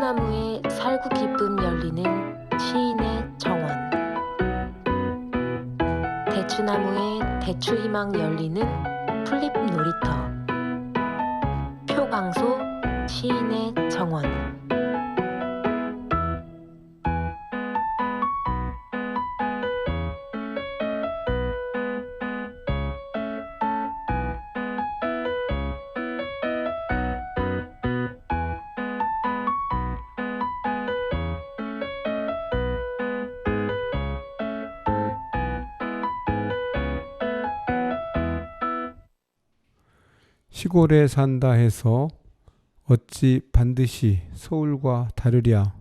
대추나무에 살구 기쁨 열리는 시인의 정원. 대추나무에 대추희망 열리는 풀잎 놀이터. 표광소 시인의 정원. 시골에 산다 해서 어찌 반드시 서울과 다르랴.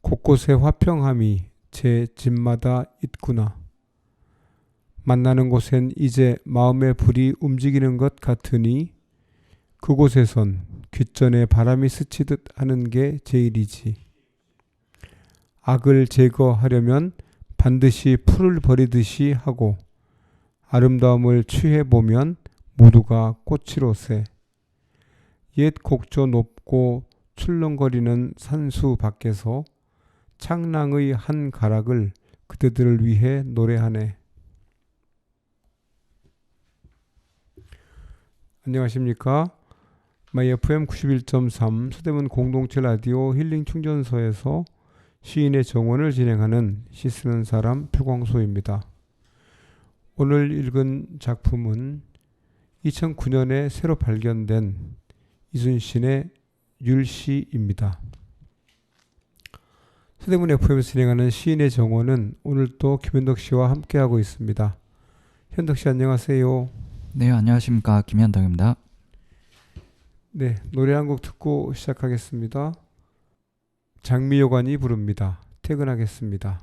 곳곳에 화평함이 제 집마다 있구나. 만나는 곳엔 이제 마음의 불이 움직이는 것 같으니 그곳에선 귓전에 바람이 스치듯 하는 게 제일이지. 악을 제거하려면 반드시 풀을 버리듯이 하고 아름다움을 취해보면 모두가 꽃이로세. 옛 곡조 높고 출렁거리는 산수 밖에서 창랑의 한 가락을 그대들을 위해 노래하네. 안녕하십니까? 마이 FM 91.3 서대문 공동체 라디오 힐링 충전소에서 시인의 정원을 진행하는 시 쓰는 사람 표광소입니다. 오늘 읽은 작품은 2009년에 새로 발견된 이순신의 율시입니다. 서대문 FM에서 진행하는 시인의 정원은 오늘 또 김현덕 씨와 함께하고 있습니다. 현덕 씨 안녕하세요. 네, 안녕하십니까. 김현덕입니다. 네, 노래 한 곡 듣고 시작하겠습니다. 장미여관이 부릅니다. 퇴근하겠습니다.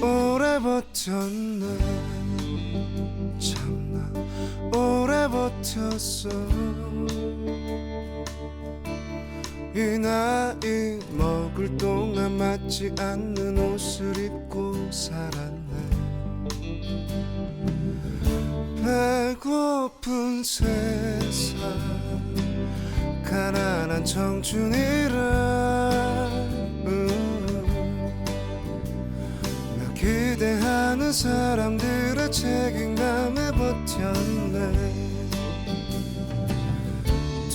오래 버텼네 참나 오래 버텼어 이 나이 먹을 동안 맞지 않는 옷을 입고 살았네 배고픈 세상 가난한 청춘이라 기대하는 사람들의 책임감에 버텼네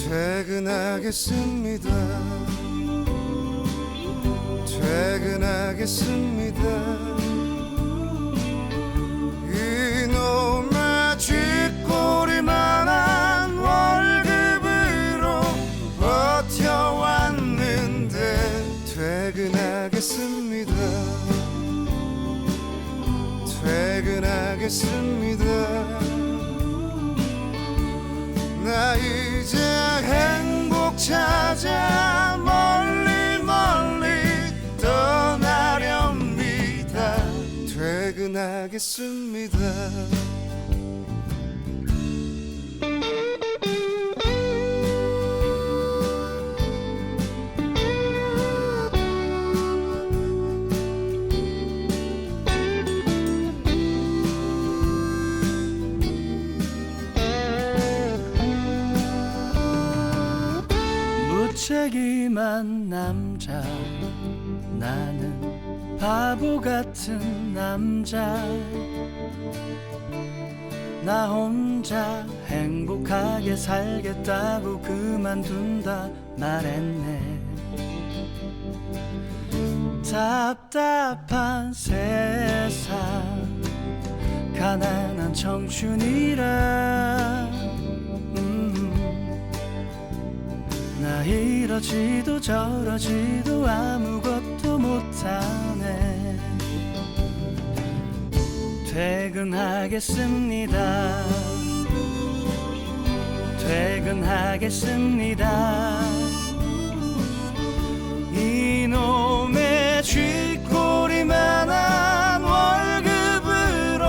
퇴근하겠습니다 퇴근하겠습니다 이놈의 쥐꼬리만한 월급으로 버텨왔는데 퇴근하겠습니다 퇴근하겠습니다 나 이제 행복 찾아 멀리 멀리 떠나렵니다 퇴근하겠습니다 무책임한 남자 나는 바보 같은 남자 나 혼자 행복하게 살겠다고 그만둔다 말했네 답답한 세상 가난한 청춘이라 나 이러지도 저러지도 아무것도 못하네 퇴근하겠습니다 퇴근하겠습니다 이놈의 쥐꼬리만한 월급으로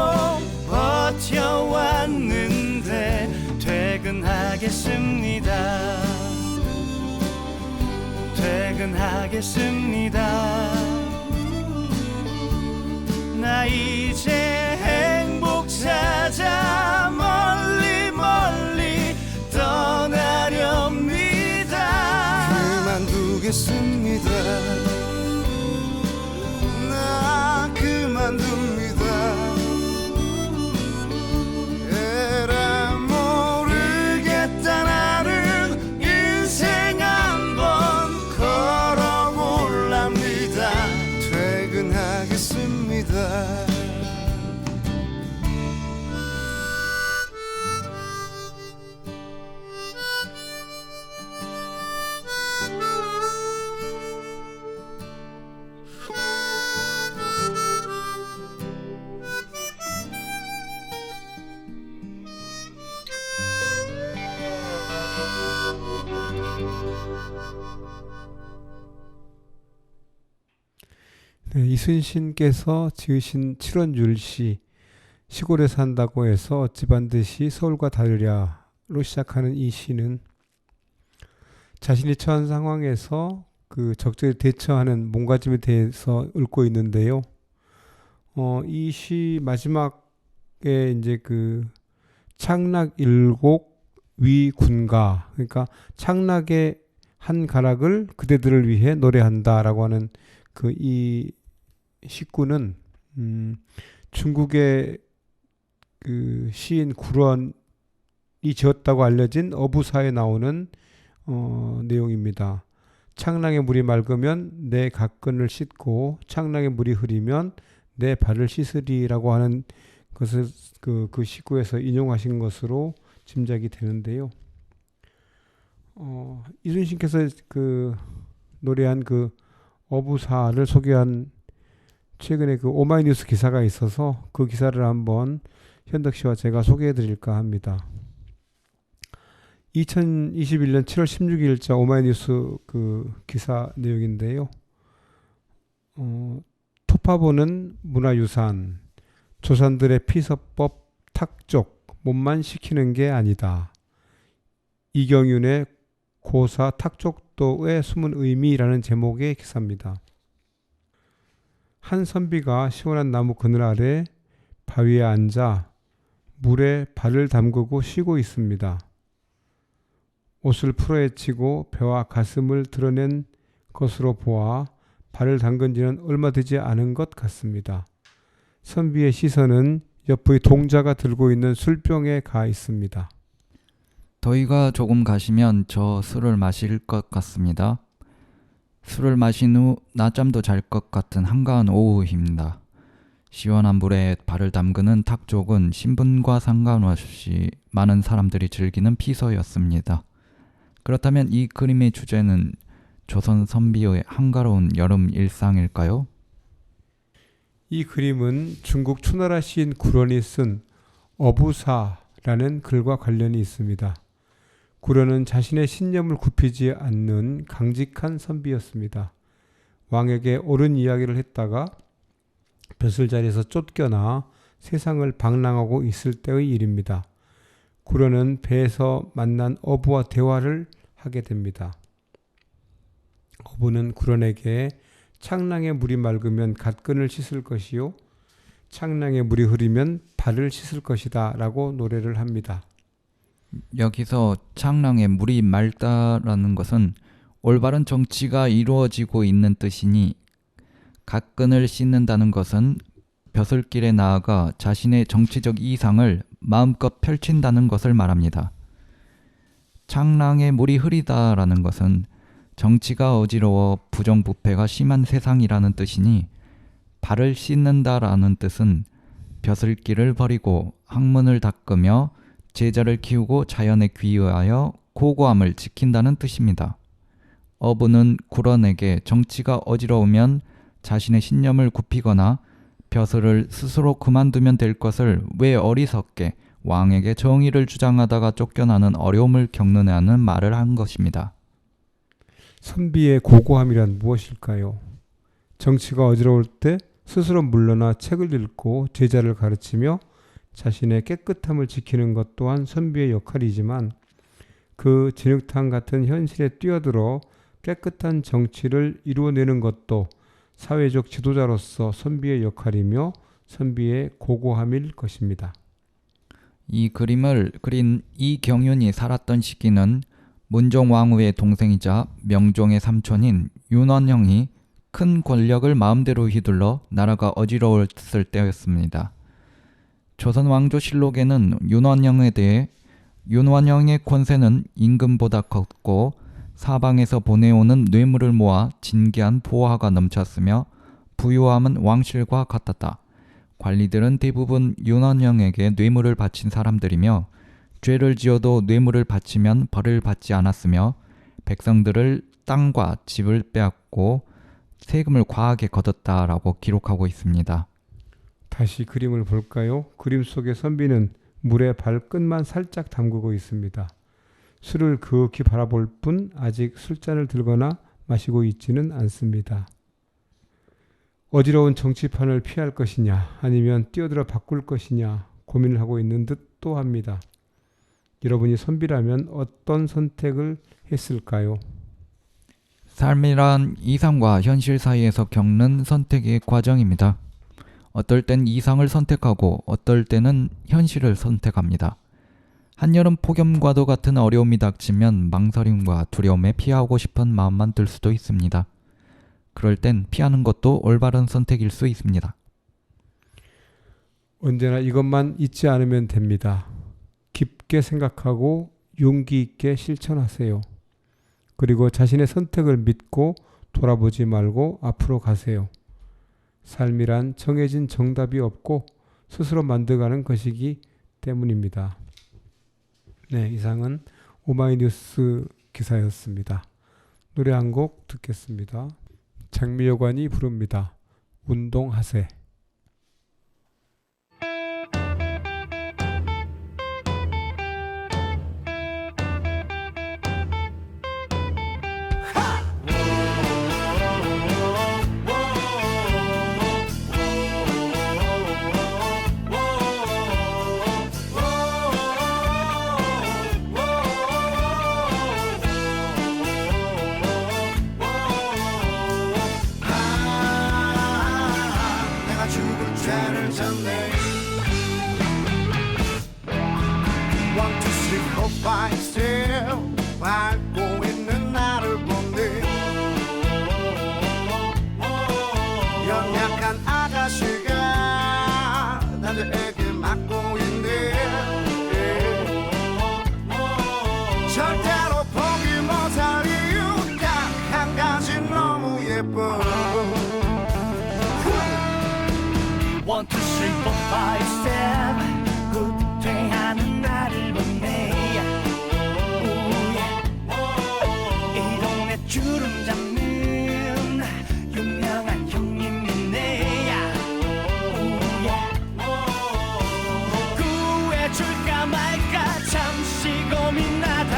버텨왔는데 퇴근하겠습니다. 나 이제 행복 찾아 멀리 멀리 떠나렵니다. 그만두겠습니다. 나 그만둡니다. 에라 모르겠다. 나는 인생 한번 걸어볼랍니다. 퇴근하겠습니다. 네, 이순신께서 지으신 칠원율시, 시골에 산다고 해서 어찌 듯이 서울과 다르랴로 시작하는 이 시는 자신이 처한 상황에서 그 적절히 대처하는 몸가짐에 대해서 읊고 있는데요. 이 시 마지막에 이제 그 창락일곡 위군가, 그러니까 창락의 한 가락을 그대들을 위해 노래한다라고 하는 그 이 시구는 중국의 그 시인 구런이 지었다고 알려진 어부사에 나오는 내용입니다. 창랑의 물이 맑으면 내 각근을 씻고 창랑의 물이 흐리면 내 발을 씻으리라고 하는 것을 그 시구에서 인용하신 것으로 짐작이 되는데요. 이순신께서 그 노래한 그 어부사를 소개한 최근에 그 오마이뉴스 기사가 있어서 그 기사를 한번 현덕 씨와 제가 소개해 드릴까 합니다. 2021년 7월 16일자 오마이뉴스 그 기사 내용인데요. 토파보는 문화유산, 조상들의 피서법 탁족, 몸만 시키는 게 아니다. 이경윤의 고사 탁족도의 숨은 의미라는 제목의 기사입니다. 한 선비가 시원한 나무 그늘 아래 바위에 앉아 물에 발을 담그고 쉬고 있습니다. 옷을 풀어헤치고 배와 가슴을 드러낸 것으로 보아 발을 담근 지는 얼마 되지 않은 것 같습니다. 선비의 시선은 옆의 동자가 들고 있는 술병에 가 있습니다. 더위가 조금 가시면 저 술을 마실 것 같습니다. 술을 마신 후 낮잠도 잘 것 같은 한가한 오후입니다. 시원한 물에 발을 담그는 탁족은 신분과 상관없이 많은 사람들이 즐기는 피서였습니다. 그렇다면 이 그림의 주제는 조선 선비의 한가로운 여름 일상일까요? 이 그림은 중국 초나라 시인 구런이 쓴 어부사라는 글과 관련이 있습니다. 구런은 자신의 신념을 굽히지 않는 강직한 선비였습니다. 왕에게 옳은 이야기를 했다가 벼슬자리에서 쫓겨나 세상을 방랑하고 있을 때의 일입니다. 구런은 배에서 만난 어부와 대화를 하게 됩니다. 어부는 구런에게 창랑의 물이 맑으면 갓근을 씻을 것이요 창랑의 물이 흐리면 발을 씻을 것이다 라고 노래를 합니다. 여기서 창랑의 물이 맑다라는 것은 올바른 정치가 이루어지고 있는 뜻이니 갓근을 씻는다는 것은 벼슬길에 나아가 자신의 정치적 이상을 마음껏 펼친다는 것을 말합니다. 창랑의 물이 흐리다라는 것은 정치가 어지러워 부정부패가 심한 세상이라는 뜻이니 발을 씻는다라는 뜻은 벼슬길을 버리고 학문을 닦으며 제자를 키우고 자연에 귀의하여 고고함을 지킨다는 뜻입니다. 어부는 구런에게 정치가 어지러우면 자신의 신념을 굽히거나 벼슬을 스스로 그만두면 될 것을 왜 어리석게 왕에게 정의를 주장하다가 쫓겨나는 어려움을 겪느냐는 말을 한 것입니다. 선비의 고고함이란 무엇일까요? 정치가 어지러울 때 스스로 물러나 책을 읽고 제자를 가르치며 자신의 깨끗함을 지키는 것 또한 선비의 역할이지만 그 진흙탕 같은 현실에 뛰어들어 깨끗한 정치를 이루어내는 것도 사회적 지도자로서 선비의 역할이며 선비의 고고함일 것입니다. 이 그림을 그린 이경윤이 살았던 시기는 문종왕후의 동생이자 명종의 삼촌인 윤원형이 큰 권력을 마음대로 휘둘러 나라가 어지러웠을 때였습니다. 조선왕조실록에는 윤원형에 대해 윤원형의 권세는 임금보다 컸고 사방에서 보내오는 뇌물을 모아 진기한 보화가 넘쳤으며 부유함은 왕실과 같았다. 관리들은 대부분 윤원형에게 뇌물을 바친 사람들이며 죄를 지어도 뇌물을 바치면 벌을 받지 않았으며 백성들을 땅과 집을 빼앗고 세금을 과하게 걷었다라고 기록하고 있습니다. 다시 그림을 볼까요? 그림 속의 선비는 물에 발끝만 살짝 담그고 있습니다. 술을 그윽히 바라볼 뿐 아직 술잔을 들거나 마시고 있지는 않습니다. 어지러운 정치판을 피할 것이냐 아니면 뛰어들어 바꿀 것이냐 고민을 하고 있는 듯도 합니다. 여러분이 선비라면 어떤 선택을 했을까요? 삶이란 이상과 현실 사이에서 겪는 선택의 과정입니다. 어떨 땐 이상을 선택하고 어떨 때는 현실을 선택합니다. 한여름 폭염과도 같은 어려움이 닥치면 망설임과 두려움에 피하고 싶은 마음만 들 수도 있습니다. 그럴 땐 피하는 것도 올바른 선택일 수 있습니다. 언제나 이것만 잊지 않으면 됩니다. 깊게 생각하고 용기 있게 실천하세요. 그리고 자신의 선택을 믿고 돌아보지 말고 앞으로 가세요. 삶이란 정해진 정답이 없고 스스로 만들어가는 것이기 때문입니다. 네, 이상은 오마이뉴스 기사였습니다. 노래 한 곡 듣겠습니다. 장미여관이 부릅니다. 운동하세. 죄를 졌네. 1, 2, 3, 4, 5, 6 밟고 있는 나를 본데 연약한 아가씨가 남자에게 맞고 있네. 절대로 포기 못할 이유 딱 한 가지 너무 예뻐. 1, 2, 3, 4, 5, 7 후퇴하는 나를 보네. 이 동네 주름 잡는 유명한 형님이네. 구해줄까 말까 잠시 고민하다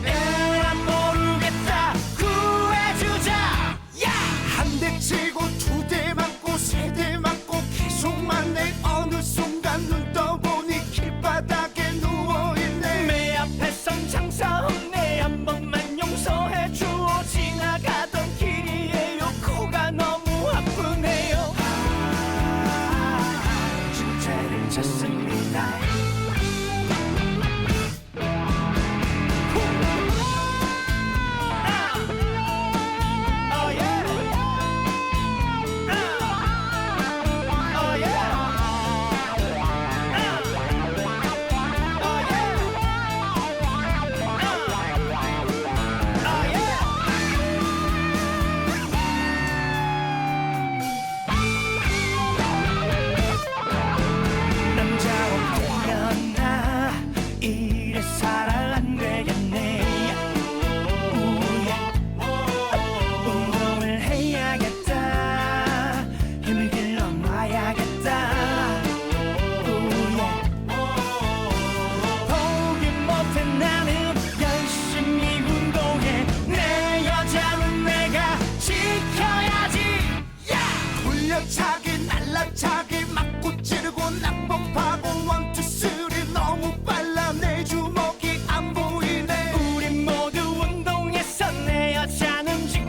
에라 모르겠다 구해주자. 한 대 치고 두 대 맞고 세 대 맞고 계속만 내 어느 순간 눈 떠보니 길바닥에 누워있네. 내 앞에선 장사 없네. 한 번만 용서해주어. 지나가던 길이에요. 코가 너무 아프네요. 진짜를 찾습니다. 차기 날라차기 맞고 찌르고 낭봉파고 1, 2, 3 너무 빨라 내 주먹이 안 보이네. 우리 모두 운동해서 내 여자는 지금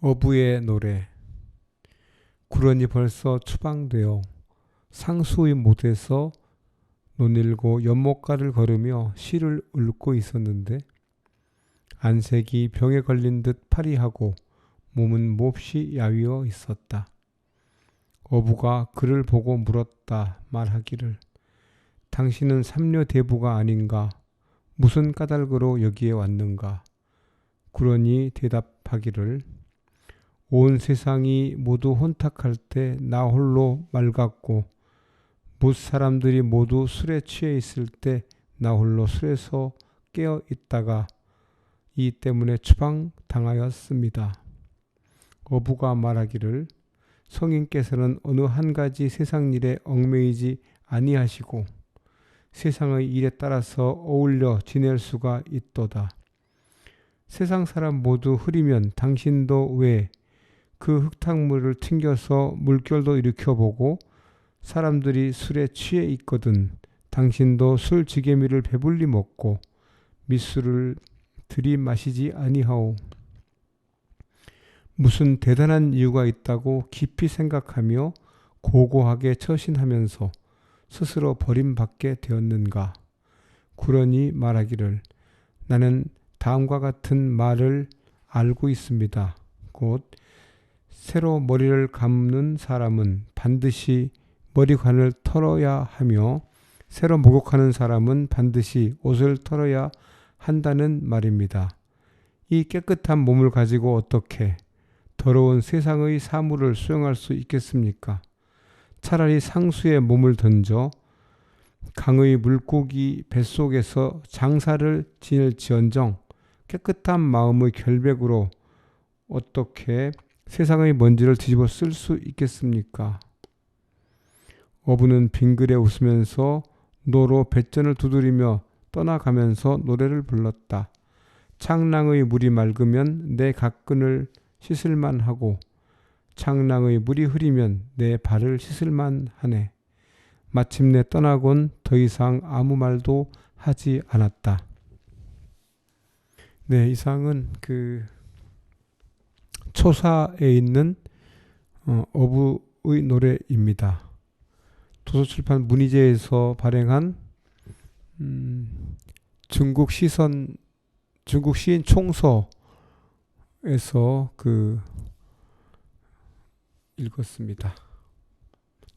어부의 노래. 구런이 벌써 추방되어 상수의 못에서 논일고 연못가를 걸으며 시를 읊고 있었는데 안색이 병에 걸린 듯 파리하고 몸은 몹시 야위어 있었다. 어부가 그를 보고 물었다 말하기를 당신은 삼려대부가 아닌가? 무슨 까닭으로 여기에 왔는가? 구런이 대답하기를 온 세상이 모두 혼탁할 때 나 홀로 맑았고 못 사람들이 모두 술에 취해 있을 때 나 홀로 술에서 깨어 있다가 이 때문에 추방당하였습니다. 어부가 말하기를 성인께서는 어느 한 가지 세상 일에 얽매이지 아니하시고 세상의 일에 따라서 어울려 지낼 수가 있도다. 세상 사람 모두 흐리면 당신도 왜 그 흙탕물을 튕겨서 물결도 일으켜보고 사람들이 술에 취해 있거든 당신도 술 지게미를 배불리 먹고 밑술을 들이마시지 아니하오. 무슨 대단한 이유가 있다고 깊이 생각하며 고고하게 처신하면서 스스로 버림받게 되었는가? 구런이 말하기를 나는 다음과 같은 말을 알고 있습니다. 곧 새로 머리를 감는 사람은 반드시 머리관을 털어야 하며 새로 목욕하는 사람은 반드시 옷을 털어야 한다는 말입니다. 이 깨끗한 몸을 가지고 어떻게 더러운 세상의 사물을 수용할 수 있겠습니까? 차라리 상수의 몸을 던져 강의 물고기 뱃속에서 장사를 지낼지언정 깨끗한 마음의 결백으로 어떻게 세상의 먼지를 뒤집어 쓸 수 있겠습니까? 어부는 빙그레 웃으면서 노로 뱃전을 두드리며 떠나가면서 노래를 불렀다. 창랑의 물이 맑으면 내 갓근을 씻을만 하고 창랑의 물이 흐리면 내 발을 씻을만 하네. 마침내 떠나곤 더 이상 아무 말도 하지 않았다. 네, 이상은 그 초사에 있는 어부의 노래입니다. 도서출판 문희재에서 발행한 중국 시인 총서에서 읽었습니다.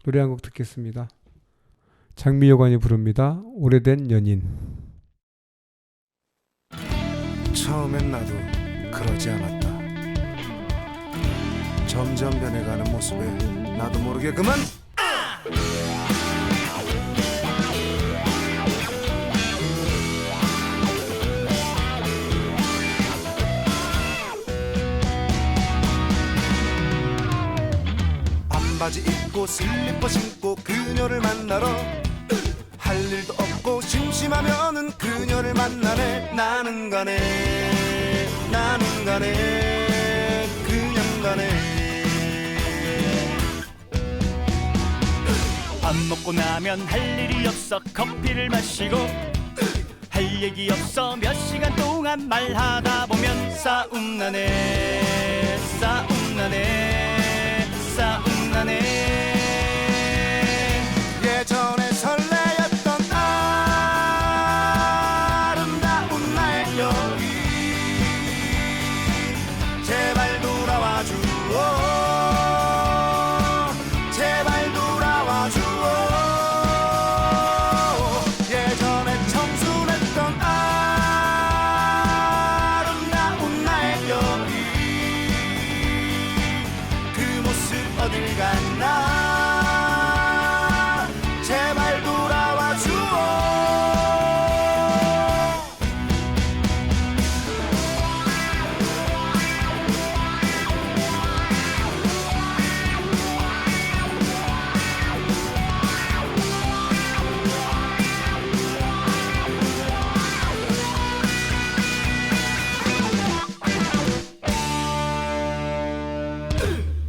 노래 한 곡 듣겠습니다. 장미여관이 부릅니다. 오래된 연인. 처음엔 나도 그러지 않았다. 점점 변해가는 모습에 나도 모르게 그만 반바지 입고 슬리퍼 신고 그녀를 만나러 할 일도 없고 심심하면은 그녀를 만나네. 나는 가네 그냥 가네. 밥 먹고 나면 할 일이 없어 커피를 마시고 할 얘기 없어 몇 시간 동안 말하다 보면 싸움 나네. 예전에 설레였던 아름다운 나의 여인 제발 돌아와 주오. 제발 돌아와 주오. 예전에 청순했던 아름다운 나의 여인 그 모습 어딜 갔나. 제발 돌아와 주오.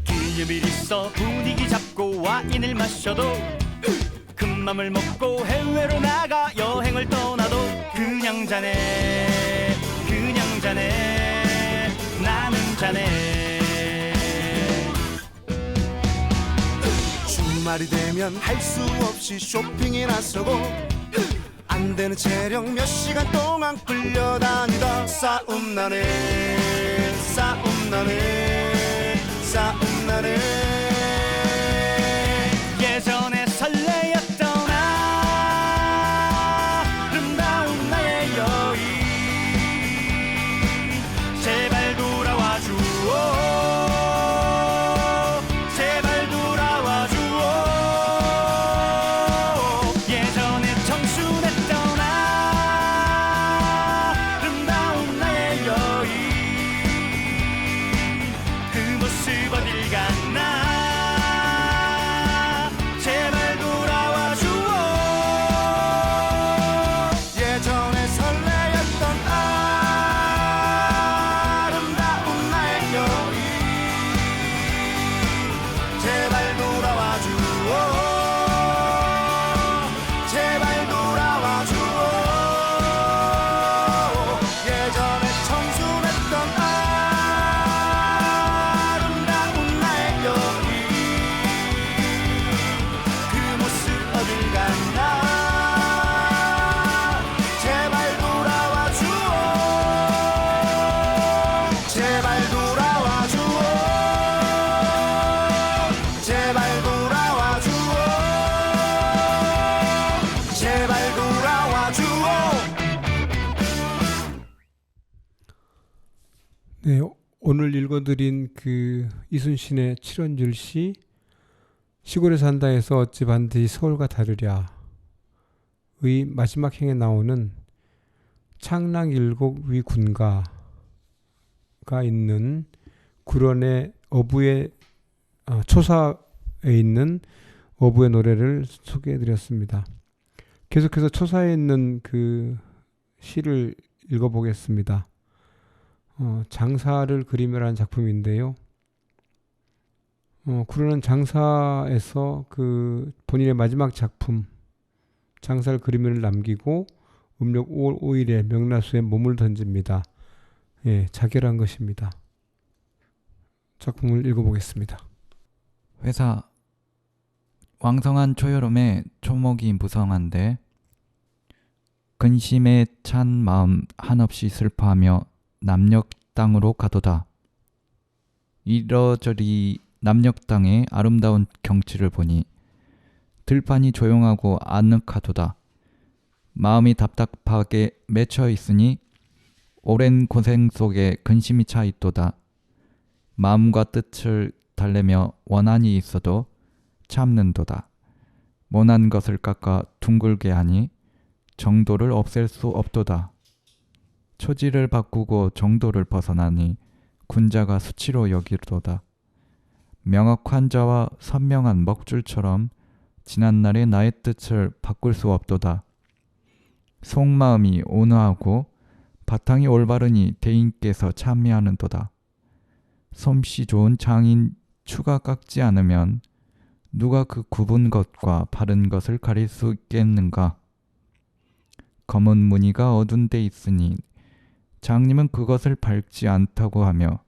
기념일 있어 분위기 잡고 와인을 마셔도 큰 맘을 먹고 해외로 나가 여행을 떠나도 그냥 자네 나는 자네. 주말이 되면 할 수 없이 쇼핑에 나서고 안 되는 체력 몇 시간 동안 끌려다니다 싸움나네 싸움나네 싸움나네 예전에 설레였던 아름다운 나의 여인 제발 돌아와 주오 제발 돌아와 주오 예전에 청순했던 아름다운 나의 여인 그 모습 어딜 갔나 제발 돌아와 주오 예전에 설레였던 아름다운 나의 여인 제발 돌아와 주오 제발 돌아와 주오 예전에 청순했던 아름다운 나의 여인 그 모습 어딜 갔나 제발 돌아와 주오 제발 돌아와 주오 제발 돌아와 주오 제발 돌아와 주오 네, 오늘 읽어드린 그 이순신의 7원줄 시 시골에 산다 해서 어찌 반드시 서울과 다르랴 의 마지막 행에 나오는 창랑일곡 위 군가가 있는 구런의 어부의 초사에 있는 어부의 노래를 소개해드렸습니다. 계속해서 초사에 있는 그 시를 읽어보겠습니다. 장사를 그리며라는 작품인데요. 구런은 장사에서 그 본인의 마지막 작품 장사를 그리며를 남기고 음력 5월 5일에 명나수에 몸을 던집니다. 예, 자결한 것입니다. 작품을 읽어보겠습니다. 회사 왕성한 초여름에 초목이 무성한데 근심에 찬 마음 한없이 슬퍼하며 남녘 땅으로 가도다. 이러저리 남녘 땅의 아름다운 경치를 보니 들판이 조용하고 아늑하도다. 마음이 답답하게 맺혀 있으니 오랜 고생 속에 근심이 차 있도다. 마음과 뜻을 달래며 원한이 있어도 참는도다. 모난 것을 깎아 둥글게 하니 정도를 없앨 수 없도다. 처지를 바꾸고 정도를 벗어나니 군자가 수치로 여기도다. 명확한 자와 선명한 먹줄처럼 지난날의 나의 뜻을 바꿀 수 없도다. 속마음이 온화하고 바탕이 올바르니 대인께서 참미하는도다. 솜씨 좋은 장인 추가 깎지 않으면 누가 그 굽은 것과 바른 것을 가릴 수 있겠는가? 검은 무늬가 어두운 데 있으니 장님은 그것을 밟지 않다고 하며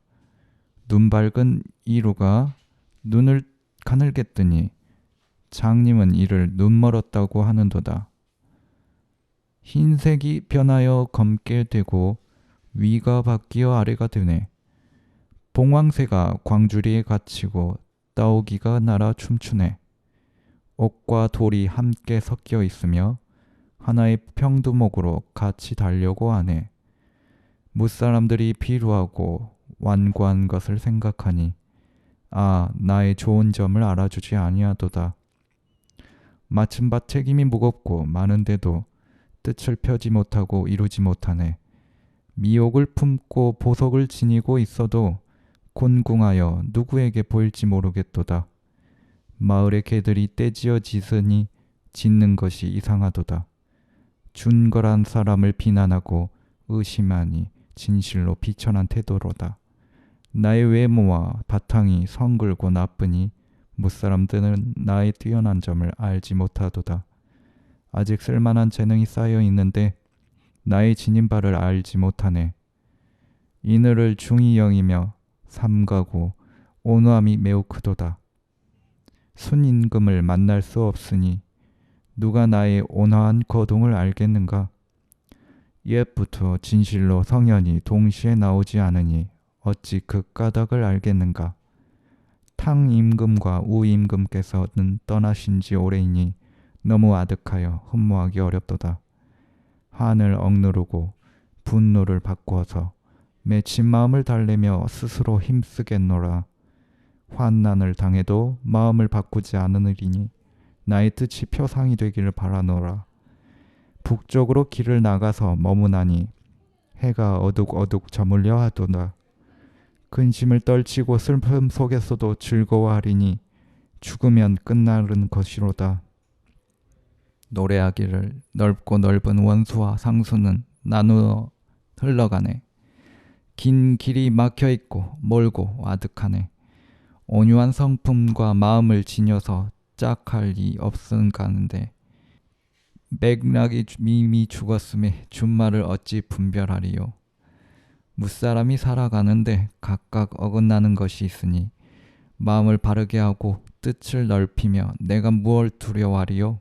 눈 밝은 이루가 눈을 가늘겠더니 장님은 이를 눈멀었다고 하는도다. 흰색이 변하여 검게 되고 위가 바뀌어 아래가 되네. 봉황새가 광주리에 갇히고 따오기가 날아 춤추네. 옥과 돌이 함께 섞여 있으며 하나의 평두목으로 같이 달려고 하네. 무사람들이 비루하고 완고한 것을 생각하니 나의 좋은 점을 알아주지 아니하도다. 마침밭 책임이 무겁고 많은데도 뜻을 펴지 못하고 이루지 못하네. 미혹을 품고 보석을 지니고 있어도 곤궁하여 누구에게 보일지 모르겠도다. 마을의 개들이 떼지어 짖으니 짖는 것이 이상하도다. 준걸한 사람을 비난하고 의심하니 진실로 비천한 태도로다. 나의 외모와 바탕이 성글고 나쁘니 무사람들은 나의 뛰어난 점을 알지 못하도다. 아직 쓸만한 재능이 쌓여 있는데 나의 지닌 바를 알지 못하네. 이늘을 중이 여이며 삼가고 온화함이 매우 크도다. 순임금을 만날 수 없으니 누가 나의 온화한 거동을 알겠는가? 옛부터 진실로 성현이 동시에 나오지 않으니 어찌 그 까닭을 알겠는가? 탕임금과 우임금께서는 떠나신 지 오래이니 너무 아득하여 흠모하기 어렵도다. 한을 억누르고 분노를 바꾸어서 맺힌 마음을 달래며 스스로 힘쓰겠노라. 환난을 당해도 마음을 바꾸지 않으리니 나의 뜻이 표상이 되기를 바라노라. 북쪽으로 길을 나가서 머무나니 해가 어둑어둑 저물려 하도다. 근심을 떨치고 슬픔 속에서도 즐거워하리니 죽으면 끝나는 것이로다. 노래하기를 넓고 넓은 원수와 상수는 나누어 흘러가네. 긴 길이 막혀있고 멀고 아득하네. 온유한 성품과 마음을 지녀서 짝할 리 없은가는데 맥락이 이미 죽었음에 준말을 어찌 분별하리요. 무사람이 살아가는데 각각 어긋나는 것이 있으니 마음을 바르게 하고 뜻을 넓히며 내가 무얼 두려워하리요.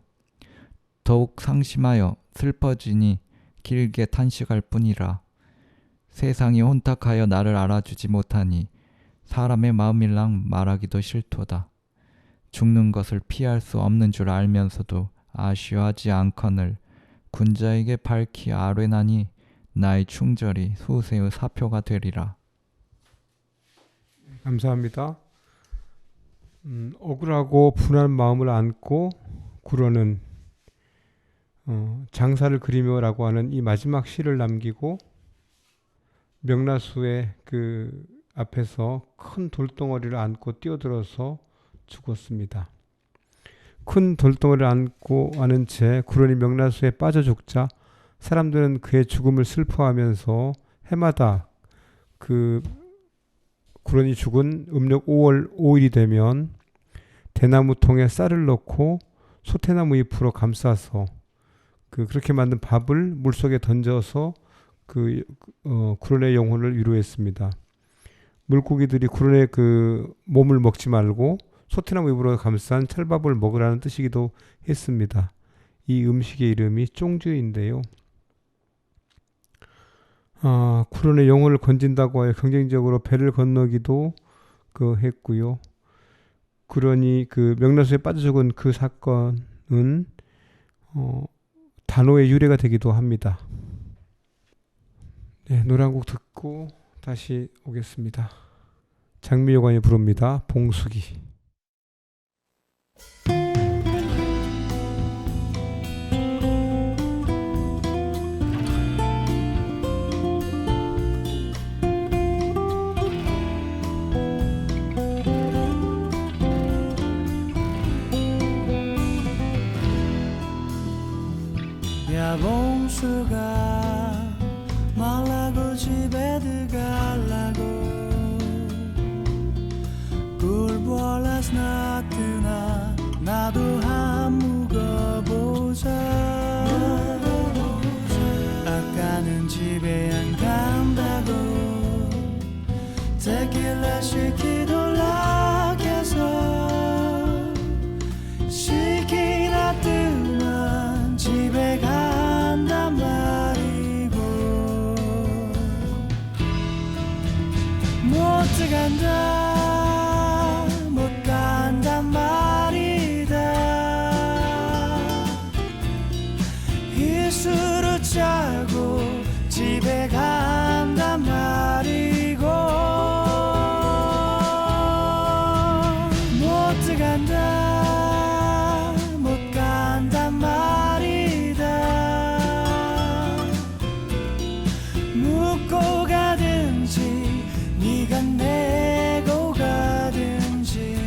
더욱 상심하여 슬퍼지니 길게 탄식할 뿐이라. 세상이 혼탁하여 나를 알아주지 못하니 사람의 마음일랑 말하기도 싫도다. 죽는 것을 피할 수 없는 줄 알면서도 아쉬워하지 않거늘 군자에게 밝히 아뢰나니 나의 충절이 수세의 사표가 되리라. 감사합니다. 억울하고 분한 마음을 안고 구로는 장사를 그리며라고 하는 이 마지막 시를 남기고 명나수의 그 앞에서 큰 돌덩어리를 안고 뛰어들어서 죽었습니다. 큰 돌덩어리를 안고 아는 채 구론이 명나수에 빠져 죽자 사람들은 그의 죽음을 슬퍼하면서 해마다 그 구론이 죽은 음력 5월 5일이 되면 대나무 통에 쌀을 넣고 소태나무 잎으로 감싸서 그렇게 만든 밥을 물속에 던져서 구론의 영혼을 위로했습니다. 물고기들이 구론의 그 몸을 먹지 말고 소태나무 잎으로 감싼 찰밥을 먹으라는 뜻이기도 했습니다. 이 음식의 이름이 쫑주인데요. 구론의 영혼을 건진다고 하여 경쟁적으로 배를 건너기도 했고요. 구론이 그 명나수에 빠져 죽은 그 사건은 단호의 유래가 되기도 합니다. 네, 노래 한 곡 듣고 다시 오겠습니다. 장미여관이 부릅니다. 봉숙이. 야 봉수가 말라고 집에 들어가려고 굴보라스 나트나 나도 한 묵어보자 아까는 집에 안 간다고 데킬라 시키돌라 해서 시키나 뜨면 집에 간단 말이고 못 간다 못 간단 말이다 일수로 짜고 집에 간단 말이고 못 간다 못 간단 말이다 묻고 가든지 네가 내고 가든지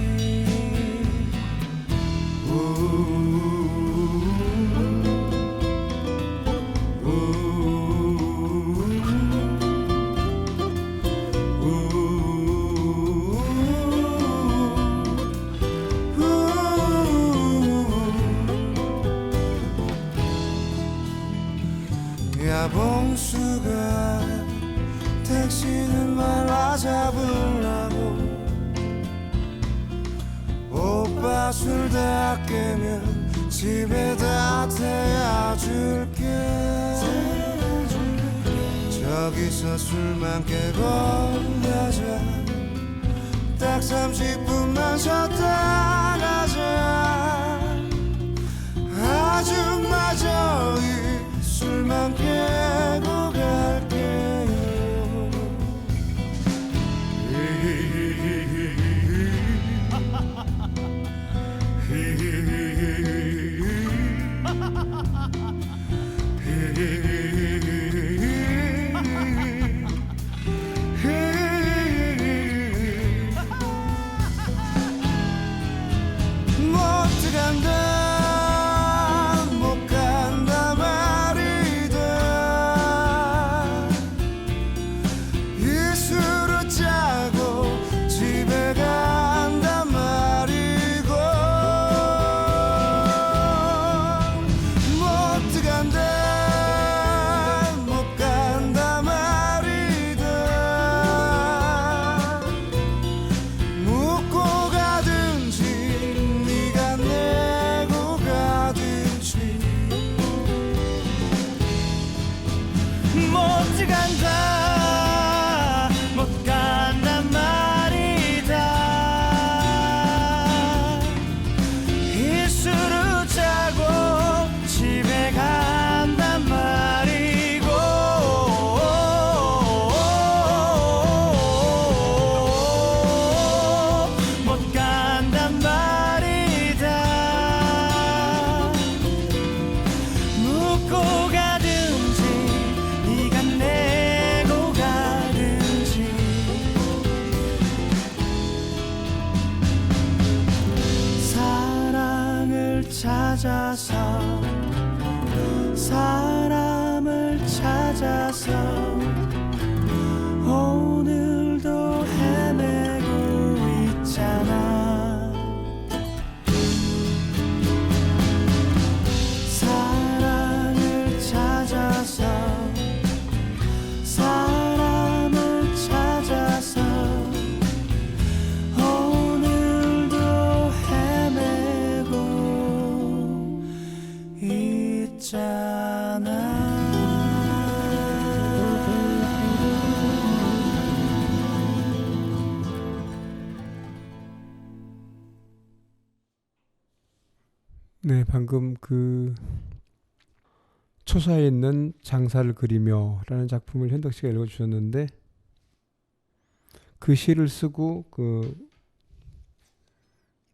야 봉수가 택시는 말아 잡으려고 오빠 술 다 깨면 집에다 태워 줄게. 저기서 술만 깨고 가자. 딱 30분만 쉬었다 가자. 아줌마 저기 술만 깨고 갈게요. 못 간다 말이다. 이 술을 짜고 집에 간단 말이고. 못 간다 말이다. 묻고 가든지 네가 내고 가든지. 못 간단 말이다. 이 술을 짜고 집에 간단 말이고. 못 간단 말이다. 묻고 가든지 네가 내고 가든지. 사랑을 찾아서 사람을 찾아서 오늘도 헤매고 있잖아. 사랑을 찾아서 사람을 찾아서 오늘도 헤매고 있잖아. 네, 방금 그 초사에 있는 장사를 그리며라는 작품을 현덕 씨가 읽어주셨는데, 그 시를 쓰고 그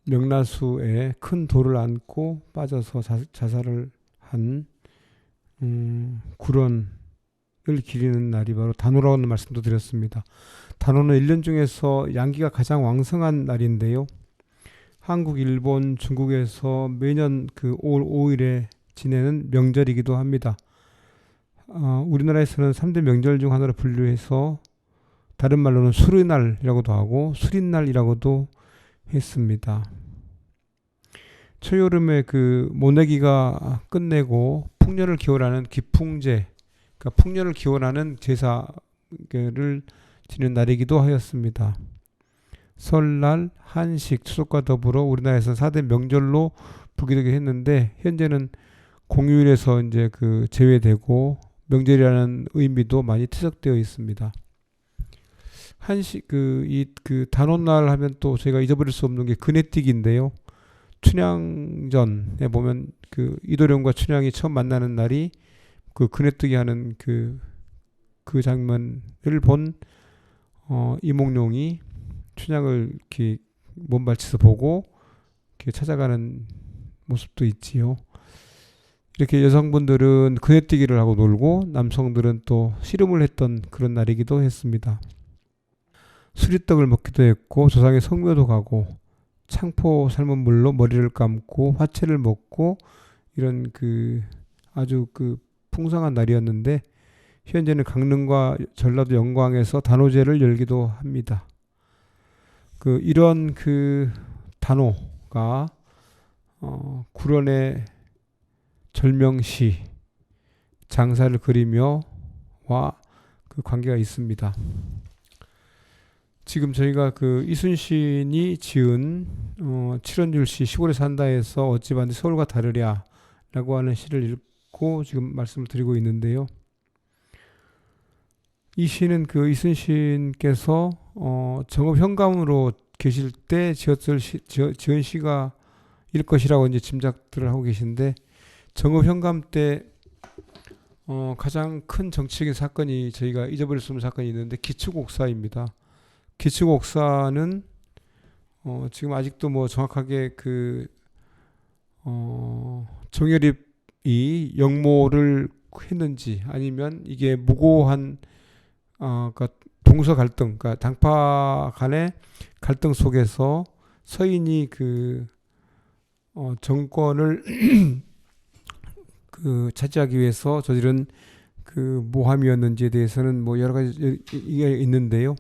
명나수에 큰 돌을 안고 빠져서 자살을 한 구런을 기리는 날이 바로 단오라는 말씀도 드렸습니다. 단오는 1년 중에서 양기가 가장 왕성한 날인데요. 한국, 일본, 중국에서 매년 그 5월 5일에 지내는 명절이기도 합니다. 우리나라에서는 3대 명절 중 하나로 분류해서 다른 말로는 수리날이라고도 하고 수린날이라고도 했습니다. 초여름에 그 모내기가 끝내고 풍년을 기원하는 기풍제, 그러니까 풍년을 기원하는 제사를 지낸 날이기도 하였습니다. 설날, 한식, 추석과 더불어 우리나라에서 4대 명절로 부기되게 했는데, 현재는 공휴일에서 이제 그 제외되고 명절이라는 의미도 많이 퇴색되어 있습니다. 한식 그 단오날 하면 또 저희가 잊어버릴 수 없는 게 그네뛰기인데요. 춘향전에 보면 그 이도령과 춘향이 처음 만나는 날이 그 그네뛰기 하는 그 장면을 본 이몽룡이 춘향을 이렇게 몸발치서 보고 이렇게 찾아가는 모습도 있지요. 이렇게 여성분들은 그네뛰기를 하고 놀고 남성들은 또 씨름을 했던 그런 날이기도 했습니다. 수리떡을 먹기도 했고 조상의 성묘도 가고 창포 삶은 물로 머리를 감고 화채를 먹고 이런 그 아주 그 풍성한 날이었는데, 현재는 강릉과 전라도 영광에서 단오제를 열기도 합니다. 이런 그 단오가 구런의 절명시 장사를 그리며와 그 관계가 있습니다. 지금 저희가 그 이순신이 지은 칠원율시 시골에 산다에서 어찌 반데 서울과 다르랴라고 하는 시를 읽고 지금 말씀을 드리고 있는데요. 이 시는 그 이순신께서 정읍 현감으로 계실 때 지은 시가 일 것이라고 이제 짐작들을 하고 계신데, 정읍 현감 때 가장 큰 정치적인 사건이 저희가 잊어버릴 수 없는 사건이 있는데 기축옥사입니다. 기축옥사는 지금 아직도 뭐 정확하게 그 정여립이 역모를 했는지 아니면 이게 무고한 그러니까 동서 갈등, 그러니까 당파 간의 갈등 속에서 서인이 그 정권을 그 차지하기 위해서 저지른 그 모함이었는지에 대해서는 뭐 여러 가지 이게 있는데요.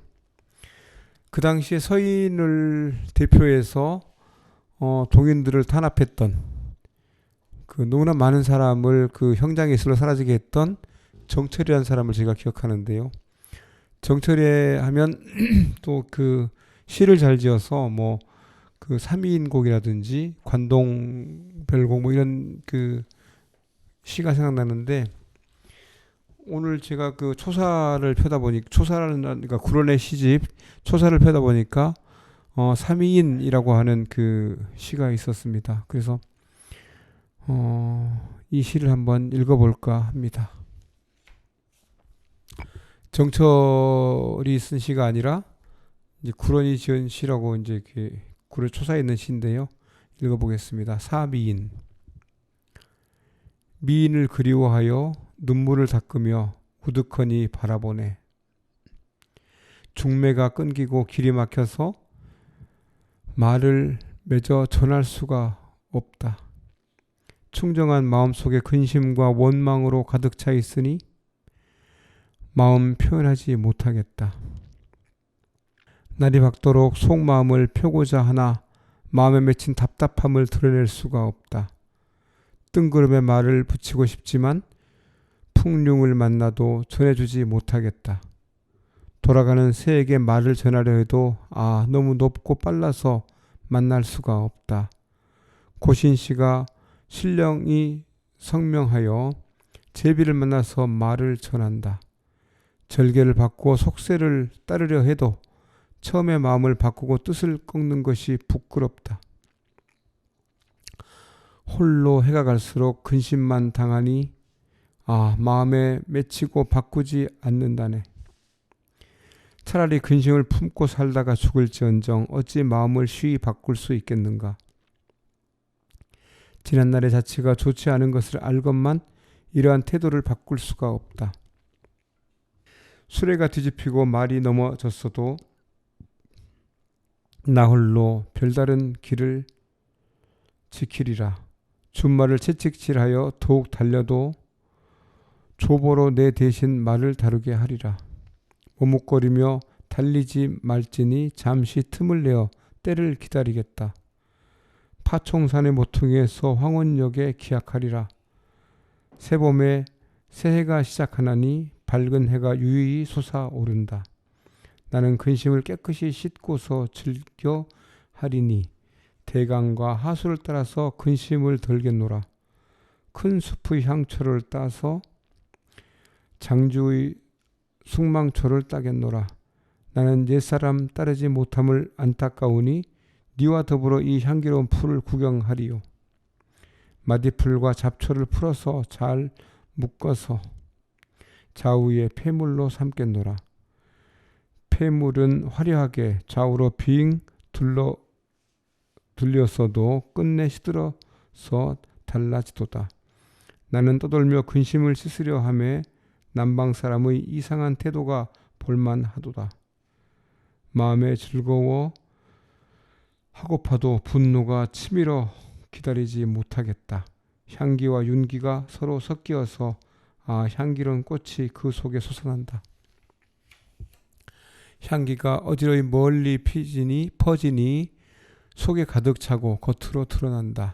그 당시에 서인을 대표해서 동인들을 탄압했던 그 너무나 많은 사람을 그 형장에 있을러 사라지게 했던 정철이라는 사람을 제가 기억하는데요. 정철이 하면 또 그 시를 잘 지어서 뭐 그 삼위인곡이라든지 관동별곡 뭐 이런 그 시가 생각나는데, 오늘 제가 그 초사를 펴다 보니까 그러니까 구론의 시집 초사를 펴다 보니까 삼위인이라고 하는 그 시가 있었습니다. 그래서 이 시를 한번 읽어볼까 합니다. 정철이 쓴 시가 아니라 이제 구론이 지은 시라고 이제 이렇게 구론 초사에 있는 시인데요. 읽어보겠습니다. 사미인. 미인을 그리워하여 눈물을 닦으며 우두커니 바라보네. 중매가 끊기고 길이 막혀서 말을 맺어 전할 수가 없다. 충정한 마음속에 근심과 원망으로 가득 차 있으니 마음 표현하지 못하겠다. 날이 밝도록 속마음을 펴고자 하나 마음에 맺힌 답답함을 드러낼 수가 없다. 뜬구름에 말을 붙이고 싶지만 풍룡을 만나도 전해주지 못하겠다. 돌아가는 새에게 말을 전하려 해도 너무 높고 빨라서 만날 수가 없다. 고신씨가 신령이 성명하여 제비를 만나서 말을 전한다. 절개를 받고 속세를 따르려 해도 처음에 마음을 바꾸고 뜻을 꺾는 것이 부끄럽다. 홀로 해가 갈수록 근심만 당하니 마음에 맺히고 바꾸지 않는다네. 차라리 근심을 품고 살다가 죽을지언정 어찌 마음을 쉬이 바꿀 수 있겠는가. 지난날의 자치가 좋지 않은 것을 알건만 이러한 태도를 바꿀 수가 없다. 수레가 뒤집히고 말이 넘어졌어도 나 홀로 별다른 길을 지키리라. 준말을 채찍질하여 더욱 달려도 조보로 내 대신 말을 다루게 하리라. 머뭇거리며 달리지 말지니 잠시 틈을 내어 때를 기다리겠다. 파총산의 모퉁이에서 황혼역에 기약하리라. 새봄에 새해가 시작하나니 밝은 해가 유유히 솟아오른다. 나는 근심을 깨끗이 씻고서 즐겨 하리니 대강과 하수를 따라서 근심을 덜겠노라. 큰 숲의 향초를 따서 장주의 숙망초를 따겠노라. 나는 옛사람 따르지 못함을 안타까우니 니와 더불어 이 향기로운 풀을 구경하리요. 마디풀과 잡초를 풀어서 잘 묶어서 좌우에 폐물로 삼겠노라. 폐물은 화려하게 좌우로 빙 둘렸어도 끝내 시들어서 달라지도다. 나는 떠돌며 근심을 씻으려 하매 남방 사람의 이상한 태도가 볼만하도다. 마음에 즐거워 하고파도 분노가 치밀어 기다리지 못하겠다. 향기와 윤기가 서로 섞여서 향기로운 꽃이 그 속에 솟아난다. 향기가 어지러이 멀리 퍼지니 속에 가득 차고 겉으로 드러난다.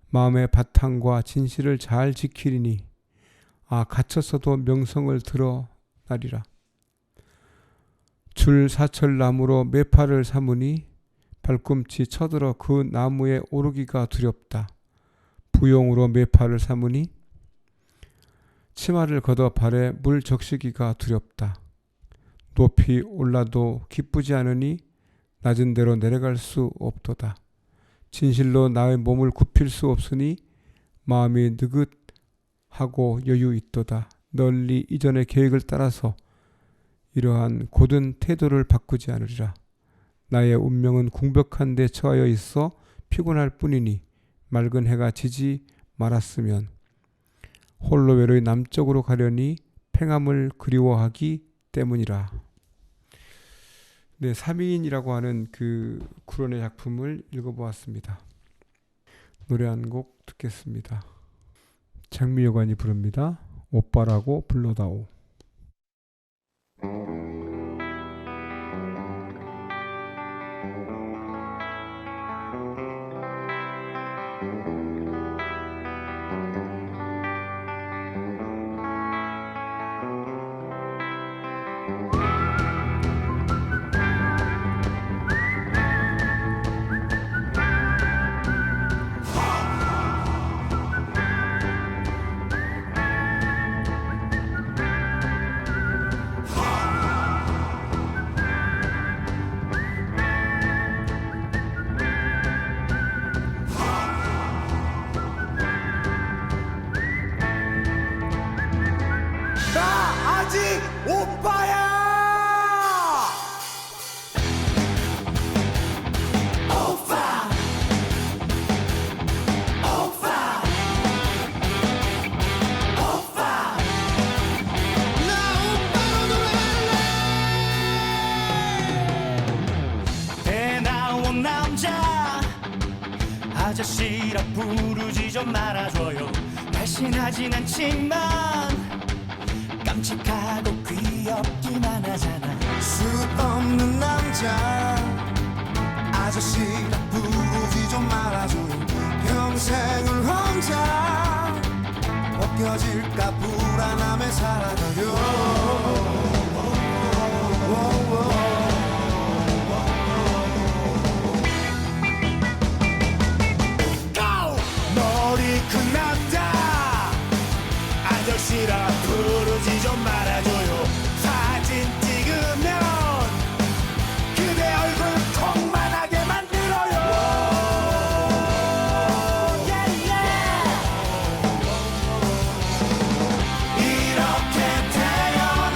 마음의 바탕과 진실을 잘 지키리니 갇혔어도 명성을 드러나리라. 줄 사철나무로 매파를 삼으니 발꿈치 쳐들어 그 나무에 오르기가 두렵다. 부용으로 매파를 삼으니 치마를 걷어 발에 물 적시기가 두렵다. 높이 올라도 기쁘지 않으니 낮은 데로 내려갈 수 없도다. 진실로 나의 몸을 굽힐 수 없으니 마음이 느긋하고 여유 있도다. 널리 이전의 계획을 따라서 이러한 고든 태도를 바꾸지 않으리라. 나의 운명은 궁벽한 데 처하여 있어 피곤할 뿐이니 맑은 해가 지지 말았으면 홀로 외로이 남쪽으로 가려니 팽함을 그리워하기 때문이라. 네, 3인이라고 하는 그 구론의 작품을 읽어보았습니다. 노래 한 곡 듣겠습니다. 장미여관이 부릅니다. 오빠라고 불러다오. 나 아직 오빠야. 오빠 오빠 오빠 나 오빠로 노래할래. 배 나온 남자 아저씨라 부르지 좀 말아줘요. 날씬하진 않지만 깜찍하고 귀엽기만 하잖아. 수 없는 남자 아저씨라 부르지 좀 말아줘요. 평생을 혼자 벗겨질까 불안함에 살아가요. 머리 큰 남자 아저씨라 부르지 좀 말아줘요. 사진 찍으면 그대 얼굴 콩만하게 만들어요. 이렇게 태어나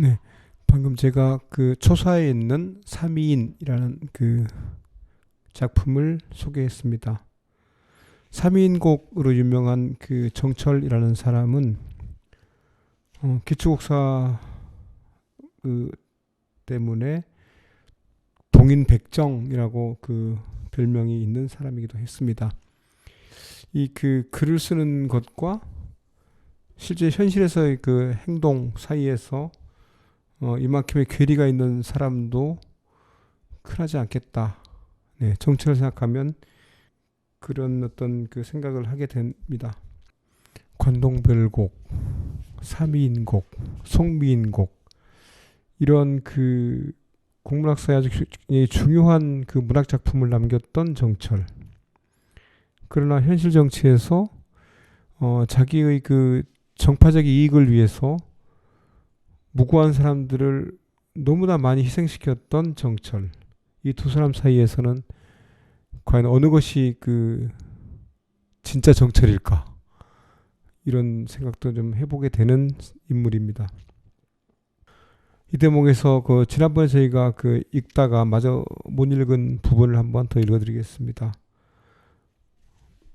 네, 방금 제가 그 초사에 있는 삼위인이라는 그 작품을 소개했습니다. 삼위인곡으로 유명한 그 정철이라는 사람은 기초국사 그 때문에 동인백정이라고 그 별명이 있는 사람이기도 했습니다. 이 그 글을 쓰는 것과 실제 현실에서의 그 행동 사이에서 이만큼의 괴리가 있는 사람도 흔하지 않겠다. 네, 정치를 생각하면 그런 어떤 그 생각을 하게 됩니다. 관동별곡, 삼위인곡, 송미인곡 이런 그 국문학사에 아주 중요한 그 문학 작품을 남겼던 정철. 그러나 현실 정치에서 자기의 그 정파적 이익을 위해서 무고한 사람들을 너무나 많이 희생시켰던 정철. 이 두 사람 사이에서는 과연 어느 것이 그 진짜 정철일까? 이런 생각도 좀 해보게 되는 인물입니다. 이 대목에서 그 지난번에 저희가 그 읽다가 마저 못 읽은 부분을 한번 더 읽어드리겠습니다.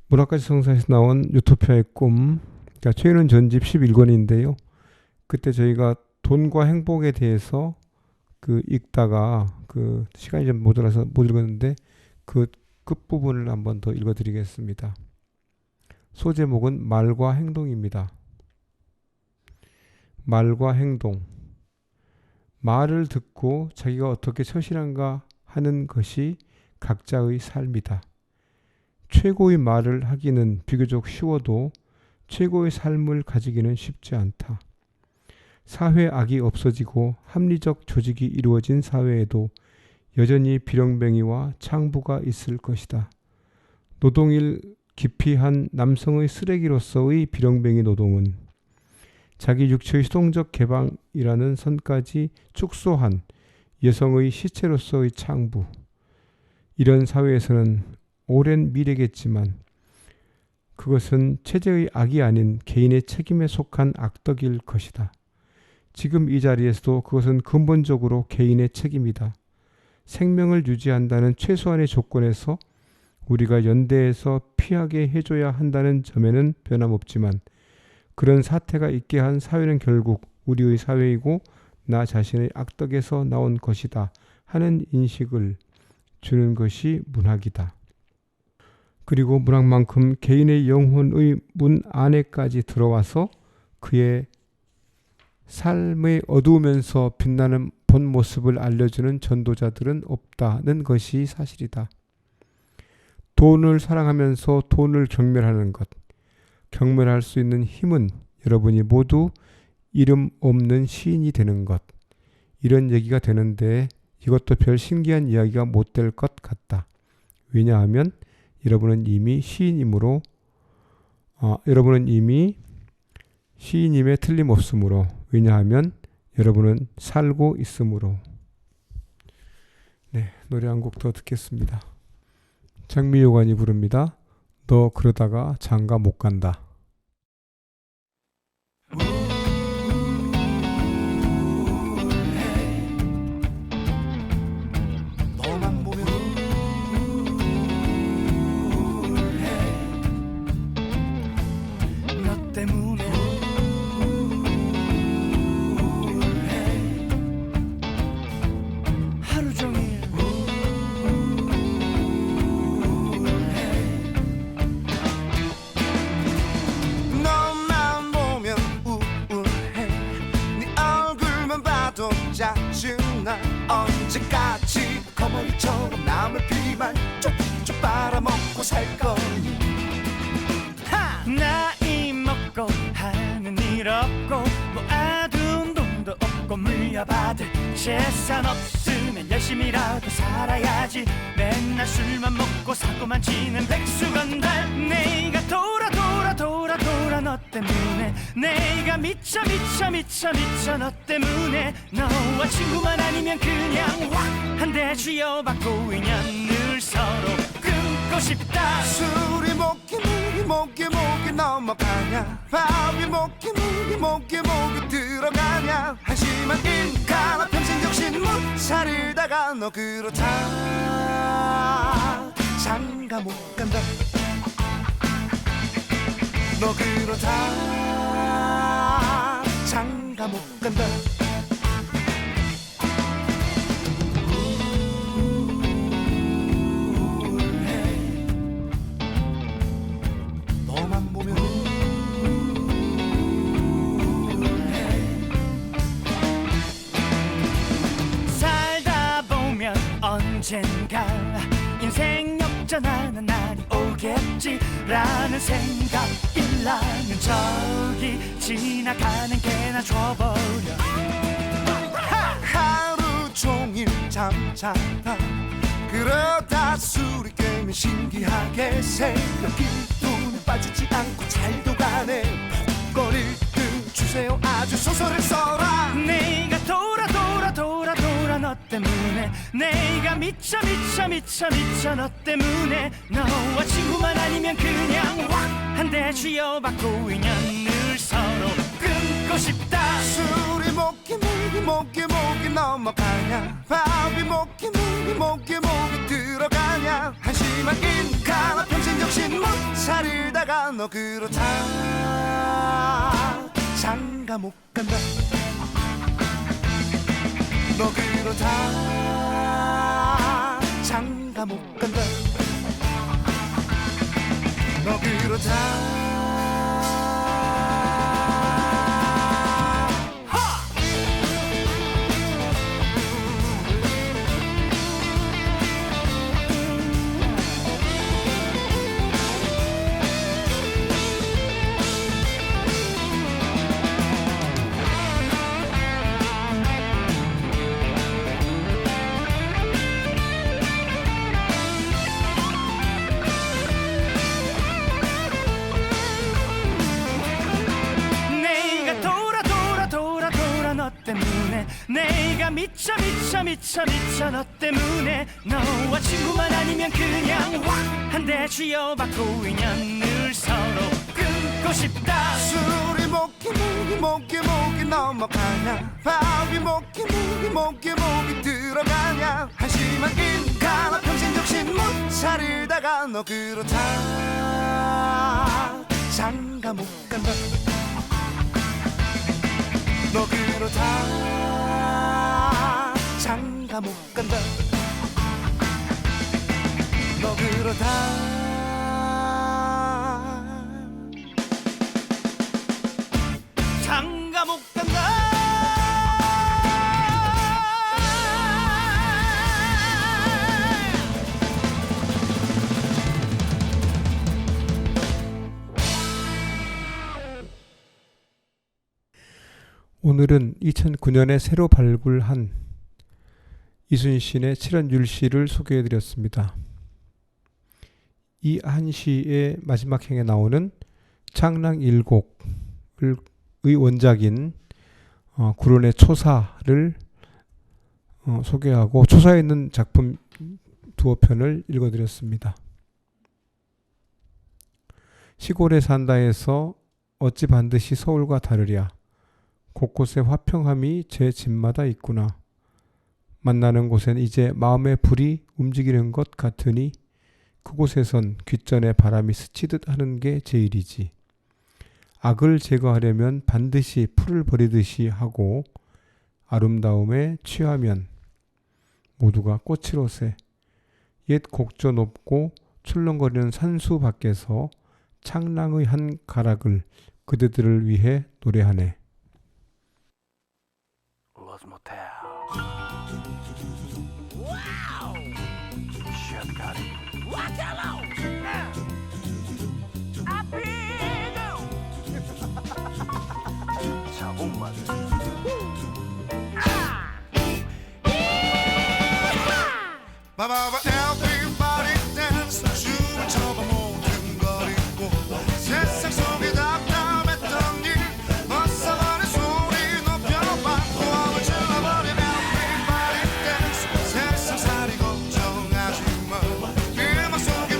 문학가치 성사에서 나온 유토피아의 꿈, 그러니까 최윤은 전집 11권인데요. 그때 저희가 돈과 행복에 대해서 그 읽다가 그 시간이 좀 모자라서 못 읽었는데 그 끝부분을 한번 더 읽어드리겠습니다. 소제목은 말과 행동입니다. 말과 행동. 말을 듣고 자기가 어떻게 처신한가 하는 것이 각자의 삶이다. 최고의 말을 하기는 비교적 쉬워도 최고의 삶을 가지기는 쉽지 않다. 사회 악이 없어지고 합리적 조직이 이루어진 사회에도 여전히 비렁뱅이와 창부가 있을 것이다. 노동일 기피한 남성의 쓰레기로서의 비렁뱅이 노동은 자기 육체의 수동적 개방이라는 선까지 축소한 여성의 시체로서의 창부. 이런 사회에서는 오랜 미래겠지만 그것은 체제의 악이 아닌 개인의 책임에 속한 악덕일 것이다. 지금 이 자리에서도 그것은 근본적으로 개인의 책임이다. 생명을 유지한다는 최소한의 조건에서 우리가 연대해서 피하게 해줘야 한다는 점에는 변함없지만 그런 사태가 있게 한 사회는 결국 우리의 사회이고 나 자신의 악덕에서 나온 것이다 하는 인식을 주는 것이 문학이다. 그리고 문학만큼 개인의 영혼의 문 안에까지 들어와서 그의 삶의 어두우면서 빛나는 본 모습을 알려주는 전도자들은 없다는 것이 사실이다. 돈을 사랑하면서 돈을 경멸하는 것, 경멸할 수 있는 힘은 여러분이 모두 이름 없는 시인이 되는 것, 이런 얘기가 되는데 이것도 별 신기한 이야기가 못 될 것 같다. 왜냐하면 여러분은 이미 시인이므로 여러분은 이미 시인임에 틀림없으므로 왜냐하면 여러분은 살고 있으므로. 네, 노래 한 곡 더 듣겠습니다. 장미여관이 부릅니다. 너 그러다가 장가 못 간다. 너만 보면 너 때문에 하루 종일 너만 보면 우울해 네 얼굴만 봐도 짜증나 언제까지 거머리처럼 남의 피만 쪽쪽 빨아먹고 살 거니 나이 먹고 하는 일 없고 모아둔 돈도 없고 물려받을 재산 없으면 열심히라도 살아야지 맨날 술만 먹고 사고만 치는 백수건달 내가 돌아 너 때문에 내가 미쳐 너 때문에 너와 친구만 아니면 그냥 확 한 대 쥐어박고 인연을 서로 끊고 싶다. 술이 목이 넘어가냐, 밥이 목이 들어가냐. 한심한 인간아 평생 정신 못 차리다가 너 그렇다 장가 못 간다. 너 그렇다 장가 못 간다. 너만 보면 살다 보면 언젠가 인생 역전하는 날이 오겠지라는 생각. 일라는 저기 지나가는 개나 줘버려. 하루 종일 잠자다 그러다 술이 깨면 신기하게 새벽 기분에 빠지지 않고 잘도 가네. 복거릴 듯 주세요 아주 소설을 써라. 내가 돌아 너 때문에 내가 미쳐 너 때문에 너와 친구만 아니면 그냥 확 한 대 쥐어받고 인연을 서로 끊고 싶다. 술이 목이 넘어가냐, 밥이 목이 들어가냐. 한심한 인간아 평생 정신 못 차리다가 너 그렇다 장가 못 간다. 너 그렇다 장가 못 간다. 너 그렇다. 너 때문에 내가 미쳐 너 때문에 너와 친구만 아니면 그냥 확 한 대 쥐어받고 인연을 서로 끊고 싶다. 술이 목이 넘어가냐, 밥이 목이 들어가냐. 한심한 인간아 평생 정신 못 차리다가 너 그렇다 장가 못 간다. 너 그렇다 장가 못 간다. 너 그렇다 장가 못 간다. 오늘은 2009년에 새로 발굴한 이순신의 7원율시를 소개해드렸습니다. 이 한 시의 마지막 행에 나오는 창랑일곡의 원작인 구론의 초사를 소개하고 초사에 있는 작품 두어 편을 읽어드렸습니다. 시골에 산다에서 어찌 반드시 서울과 다르랴. 곳곳에 화평함이 제 집마다 있구나. 만나는 곳엔 이제 마음의 불이 움직이는 것 같으니 그곳에선 귓전에 바람이 스치듯 하는 게 제일이지. 악을 제거하려면 반드시 풀을 버리듯이 하고 아름다움에 취하면 모두가 꽃이로세. 옛 곡조 높고 출렁거리는 산수 밖에서 창랑의 한 가락을 그대들을 위해 노래하네. Los Motel. Wow! Chef got it. What hello? 자본만. 바바바 everybody dance. 춤을 춰봐 모든 걸 잊고 세상 속에 답답했던 일 벗어버린 소리 높여봐. 고함을 질러버려 everybody dance. 세상살이 걱정하지 마. 음악 속에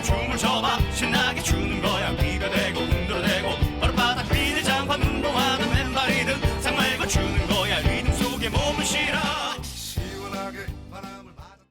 춤을 춰